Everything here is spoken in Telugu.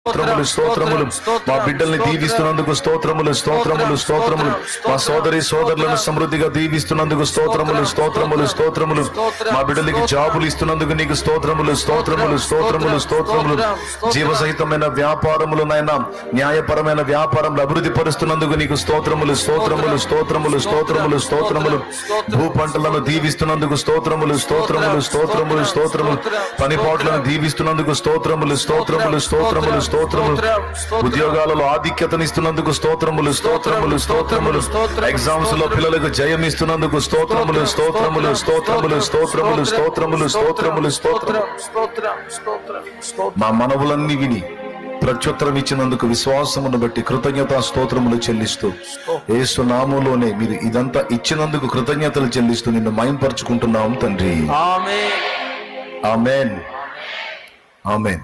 స్తోత్రములు స్తోత్రములు. మా బిడ్డల్ని దీవిస్తున్నందుకు స్తోత్రములు స్తోత్రములు స్తోత్రములు. మా సోదరి సోదరులను సమృద్ధిగా దీవిస్తున్నందుకు స్తోత్రములు స్తోత్రములు స్తోత్రములు. మా బిడ్డలకి జాబులు ఇస్తున్నందుకు నీకు స్తోత్రములు స్తోత్రములు స్తోత్రములు స్తోత్రములు. జీవసహితమైన వ్యాపారములు నాయన, న్యాయపరమైన వ్యాపారంలో అభివృద్ధి పరుస్తున్నందుకు నీకు స్తోత్రములు స్తోత్రములు స్తోత్రములు స్తోత్రములు స్తోత్రములు. భూ పంటలను దీవిస్తున్నందుకు స్తోత్రములు స్తోత్రములు స్తోత్రములు స్తోత్రములు. పనిపాట్లను దీవిస్తున్నందుకు స్తోత్రములు స్తోత్రములు స్తోత్రములు స్తోత్రములు. ఉద్యోగాలలో ఆధిక్యతనిస్తున్నందుకు స్తోత్రములు స్తోత్రములు స్తోత్రములు. ఎగ్జామ్స్ లో పిల్లలకు జయం ఇస్తున్నందుకు స్తోత్రములు స్తోత్రములు స్తోత్రములు స్తోత్రములు స్తోత్రములు స్తోత్రములు స్తోత్రములు. మా మనవులన్నీ విని ప్రత్యుత్తరం ఇచ్చినందుకు విశ్వాసమును బట్టి కృతజ్ఞతా స్తోత్రములు చెల్లిస్తూ, యేసు నామములోనే మీరు ఇదంతా ఇచ్చినందుకు కృతజ్ఞతలు చెల్లిస్తూ నిన్ను మహిమపరచుకుంటున్నాం తండ్రి. ఆమేన్. ఆమేన్ ఆమేన్.